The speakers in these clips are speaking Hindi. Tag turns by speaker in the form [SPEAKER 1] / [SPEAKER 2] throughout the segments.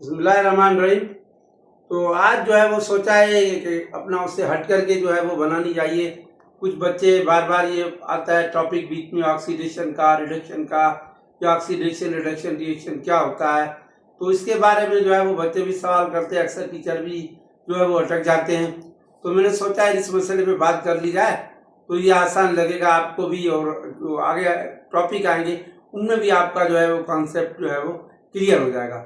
[SPEAKER 1] बिस्मिल्लाहिर्रहमानिर्रहीम। तो आज जो है वो सोचा है कि अपना उससे हट करके जो है वो बनानी चाहिए। कुछ बच्चे बार बार ये आता है टॉपिक बीच में ऑक्सीडेशन का, रिडक्शन का, या ऑक्सीडेशन रिडक्शन रिएक्शन क्या होता है। तो इसके बारे में जो है वो बच्चे भी सवाल करते हैं, अक्सर टीचर भी जो है वो अटक जाते हैं। तो मैंने सोचा है इस मसले पे बात कर ली जाए, तो ये आसान लगेगा आपको भी, और जो आगे टॉपिक आएंगे उनमें भी आपका जो है वो कॉन्सेप्ट जो है वो क्लियर हो जाएगा।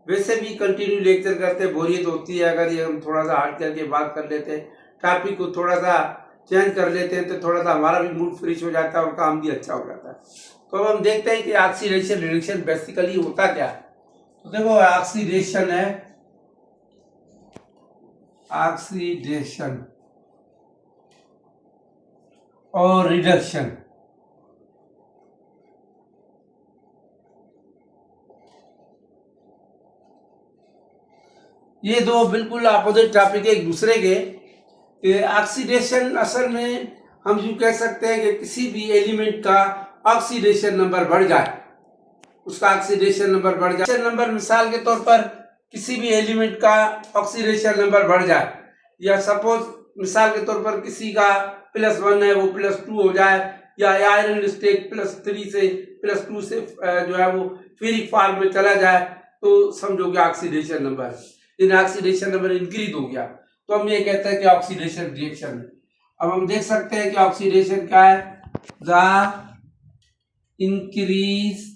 [SPEAKER 1] वैसे भी कंटिन्यू लेक्चर करते बोरियत होती है, अगर ये हम थोड़ा सा हट करके बात कर लेते हैं, टॉपिक को थोड़ा सा चेंज कर लेते हैं, तो थोड़ा सा हमारा भी मूड फ्रेश हो जाता है और काम भी अच्छा हो जाता है। तो अब हम देखते हैं कि ऑक्सीडेशन रिडक्शन बेसिकली होता क्या है। तो देखो, ऑक्सीडेशन है, ऑक्सीडेशन और रिडक्शन, ये दो बिल्कुल अपोजिट टॉपिक है एक दूसरे के। ऑक्सीडेशन असल में हम यूँ कह सकते हैं कि किसी भी एलिमेंट का ऑक्सीडेशन नंबर बढ़ जाए, उसका ऑक्सीडेशन नंबर बढ़ जाए। नंबर मिसाल के तौर पर किसी भी एलिमेंट का ऑक्सीडेशन नंबर बढ़ जाए, या सपोज मिसाल के तौर पर किसी का +1 है वो +2 हो जाए, या आयरन स्टेट +3 से +2 से जो है वो फेरिक फॉर्म में चला जाए, तो समझो कि oxidation number, in oxidation number increase हो गया, तो हम ये कहते हैं कि ऑक्सीडेशन रिएक्शन है। अब हम देख सकते हैं कि ऑक्सीडेशन क्या है, the increase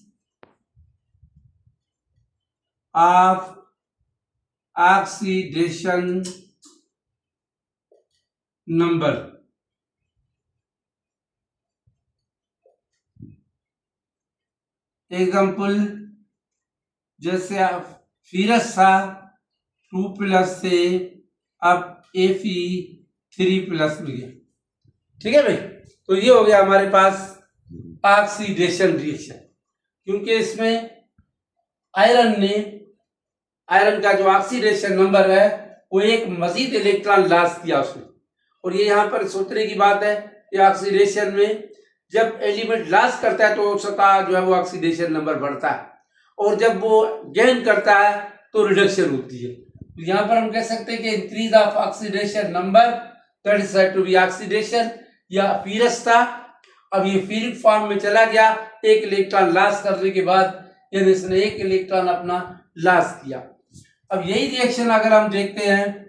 [SPEAKER 1] of oxidation number. Example, जैसे फेरस था 2+ से अब Fe3+ मिल गया। ठीक है भाई, तो ये हो गया हमारे पास ऑक्सीडेशन रिएक्शन, क्योंकि इसमें आयरन का जो ऑक्सीडेशन नंबर है वो एक मजीद इलेक्ट्रॉन लॉस किया उसने। और ये यहाँ पर सोचने की बात है कि ऑक्सीडेशन में जब एलिमेंट लॉस करता है तो उसका जो है वो ऑक्सीडेशन नंबर बढ़ता है, और जब वो गेन करता है तो रिडक्शन होती है। तो यहाँ पर हम कह सकते हैं कि increase of oxidation number, that is said to be oxidation, या फेरस था, अब ये फेरिक फॉर्म में चला गया, एक इलेक्ट्रॉन लॉस करने के बाद, यानी इसने एक इलेक्ट्रॉन अपना लॉस किया। अब यही रिएक्शन अगर हम देखते हैं,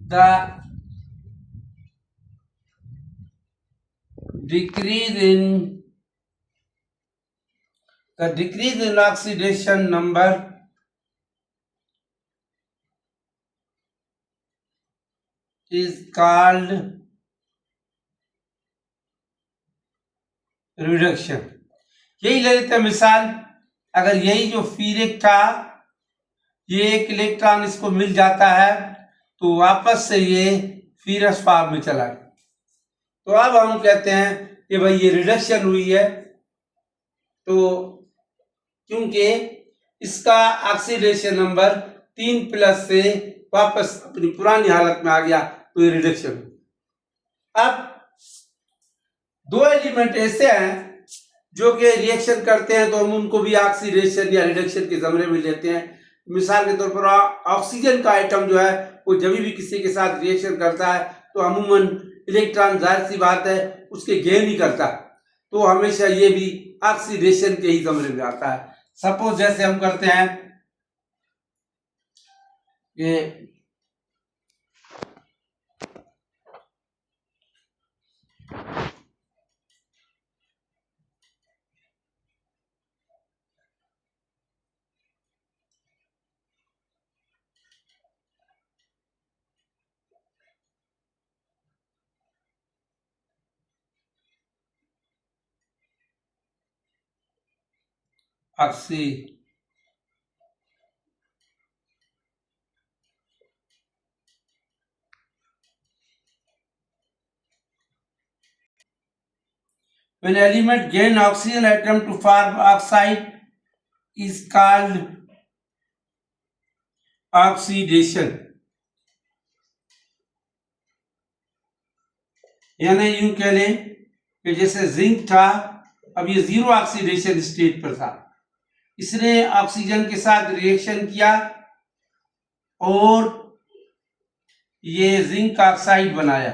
[SPEAKER 1] the decrease in oxidation number is called reduction। यही ले लेते हैं मिसाल, अगर यही जो फेरिक था, ये एक इलेक्ट्रॉन इसको मिल जाता है, तो वापस से ये फेरस फॉर्म में चला गया, तो अब हम कहते हैं कि भाई ये रिडक्शन हुई है। तो क्योंकि इसका ऑक्सीडेशन नंबर 3+ से वापस अपनी पुरानी हालत में आ गया, तो ये रिडक्शन। अब दो एलिमेंट ऐसे हैं जो कि रिएक्शन करते हैं, तो हम उनको भी ऑक्सीडेशन या रिडक्शन के ज़मरे में लेते हैं। मिसाल के तौर पर ऑक्सीजन का आइटम जो है वो जब भी किसी के साथ रिएक्शन करता है तो अमूमन इलेक्ट्रॉन, जाहिर सी बात है, उसके गेन ही करता है, तो हमेशा ये भी ऑक्सीडेशन के ही ज़मरे में आता है। सपोज जैसे हम करते हैं कि oxy when element gain oxygen atom to form oxide is called oxidation। यानी यूं कह लें कि जैसे जिंक था, अब ये 0 ऑक्सीडेशन स्टेट पर था, इसने ऑक्सीजन के साथ रिएक्शन किया और ये जिंक ऑक्साइड बनाया,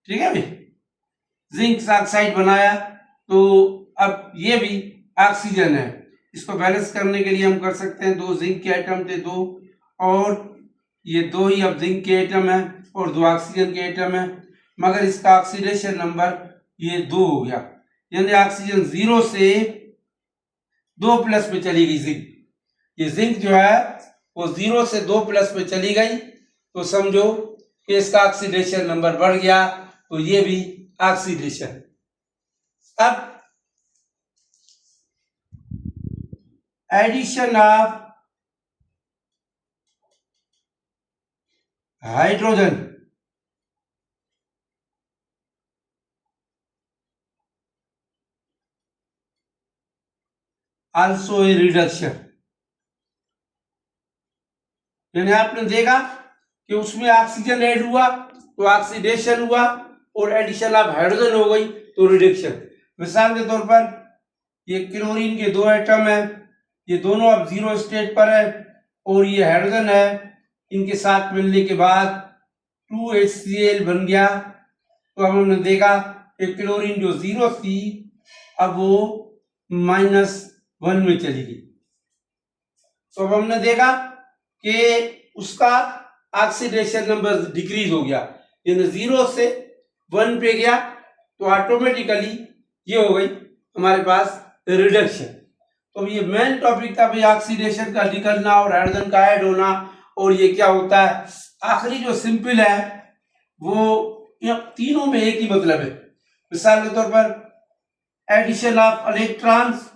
[SPEAKER 1] ठीक है भाई, जिंक ऑक्साइड बनाया। तो अब ये भी ऑक्सीजन है, इसको बैलेंस करने के लिए हम कर सकते हैं, 2 जिंक के एटम थे 2, और ये 2 ही अब जिंक के एटम है और 2 ऑक्सीजन के एटम है, मगर इसका ऑक्सीडेशन नंबर ये 2 हो गया, यानी ऑक्सीजन 0 से 2+ में चली गई जिंक। ये जिंक जो है वो 0 से 2+ में चली गई, तो समझो कि इसका ऑक्सीडेशन नंबर बढ़ गया, तो ये भी ऑक्सीडेशन। अब addition of hydrogen also a reduction, यानी आपने देखा कि उसमें ऑक्सीजन ऐड हुआ तो ऑक्सीडेशन हुआ, और एडिशन ऑफ हाइड्रोजन हो गई तो रिडक्शन। मिसाल के तौर पर ये क्लोरीन के 2 एटम है, ये दोनों अब 0 स्टेट पर है, और ये हाइड्रोजन है, इनके साथ मिलने के बाद 2HCl बन गया। तो हमने देखा कि क्लोरीन जो 0 थी अब वो -1 में चली गई। तो अब हमने देखा कि उसका ऑक्सीडेशन नंबर डिक्रीज हो गया, यानी 0 से 1 पे गया, तो ऑटोमेटिकली ये हो गई हमारे पास रिडक्शन। तो ये मेन टॉपिक था भाई, ऑक्सीडेशन का निकलना और हाइड्रोजन का ऐड होना, और ये क्या होता है। आखिरी जो सिंपल है वो तीनों में एक ही मतलब है। मिसाल के तौर पर addition of electrons,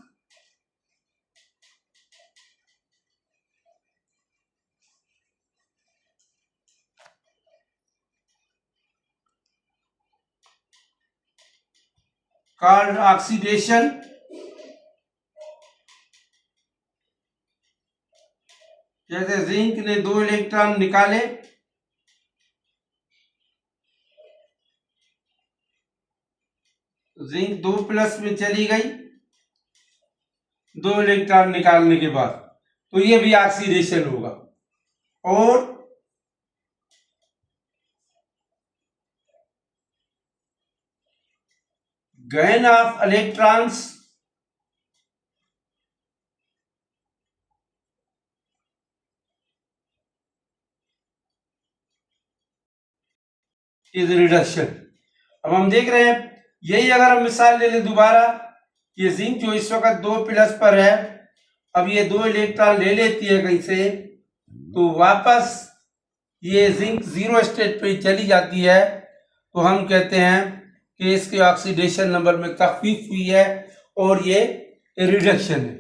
[SPEAKER 1] called oxidation, जैसे जिंक ने 2 इलेक्ट्रॉन निकाले, जिंक 2+ में चली गई 2 इलेक्ट्रॉन निकालने के बाद, तो ये भी ऑक्सीडेशन होगा। और gain of electrons is reduction. अब हम देख रहे हैं, यही अगर हम मिसाल ले लें दोबारा, ये जिंक जो इस वक्त 2+ पर है, अब ये 2 इलेक्ट्रॉन ले लेती है कहीं से, तो वापस ये जिंक 0 स्टेट पे चली जाती है, तो हम कहते हैं कि इसके ऑक्सीडेशन नंबर में तखफीफ हुई है और ये रिडक्शन है।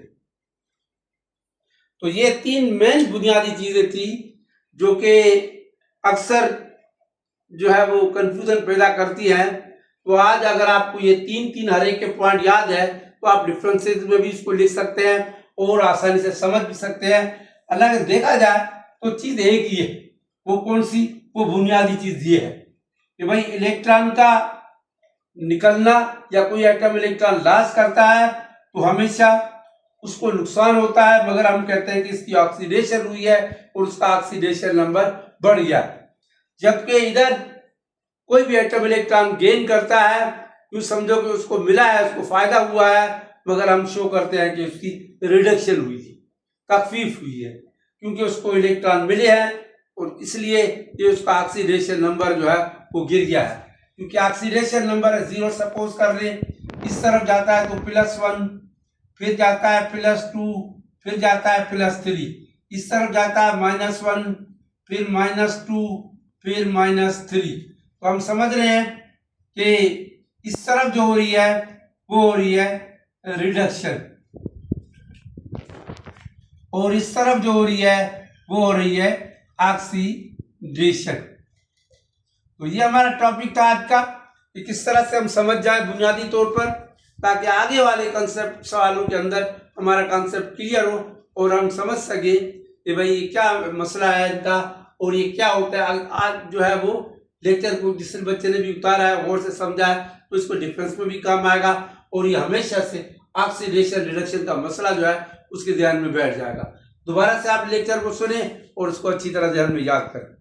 [SPEAKER 1] तो ये 3 मेन बुनियादी चीजें थी जो कि अक्सर जो है वो कंफ्यूजन पैदा करती है। तो आज अगर आपको ये 3 हर एक के पॉइंट याद है तो आप डिफरेंसेस में भी इसको लिख सकते हैं और आसानी से समझ भी सकते हैं। अगर देखा जाए तो चीज एक ही है, वो कौन सी, वो बुनियादी चीज ये है कि भाई इलेक्ट्रॉन का निकलना या कोई एटम इलेक्ट्रॉन लॉस करता है तो हमेशा उसको नुकसान होता है, मगर हम कहते हैं कि इसकी ऑक्सीडेशन हुई है और उसका ऑक्सीडेशन नंबर बढ़ गया। जबकि इधर कोई भी एटम इलेक्ट्रॉन गेन करता है, यूं समझो कि उसको मिला है, उसको फायदा हुआ है, मगर हम शो करते हैं कि उसकी रिडक्शन हुई थी, तखफीफ हुई है, क्योंकि उसको इलेक्ट्रॉन मिले हैं और इसलिए ये उसका ऑक्सीडेशन नंबर जो है वो गिर गया है। क्योंकि ऑक्सीडेशन नंबर है 0, सपोज कर लें, इस तरफ जाता है तो +1, फिर जाता है +2, फिर जाता है +3, इस तरफ जाता है -1, फिर -2, फिर -3। तो हम समझ रहे हैं कि इस तरफ जो हो रही है वो हो रही है रिडक्शन, और इस तरफ जो हो रही है वो हो रही है ऑक्सीडेशन। तो ये हमारा टॉपिक था आज का, कि किस तरह से हम समझ जाए बुनियादी तौर पर, ताकि आगे वाले कंसेप्ट सवालों के अंदर हमारा कंसेप्ट क्लियर हो और हम समझ सके कि भाई क्या मसला है इनका और ये क्या होता है। आज जो है वो लेक्चर को जिस बच्चे ने भी उतारा है, गौर से समझा है, तो इसको डिफरेंस में भी काम आएगा और ये हमेशा से ऑक्सीडेशन रिडक्शन का मसला जो है उसके ध्यान में बैठ जाएगा। दोबारा से आप लेक्चर को सुने और उसको अच्छी तरह ध्यान में याद करें।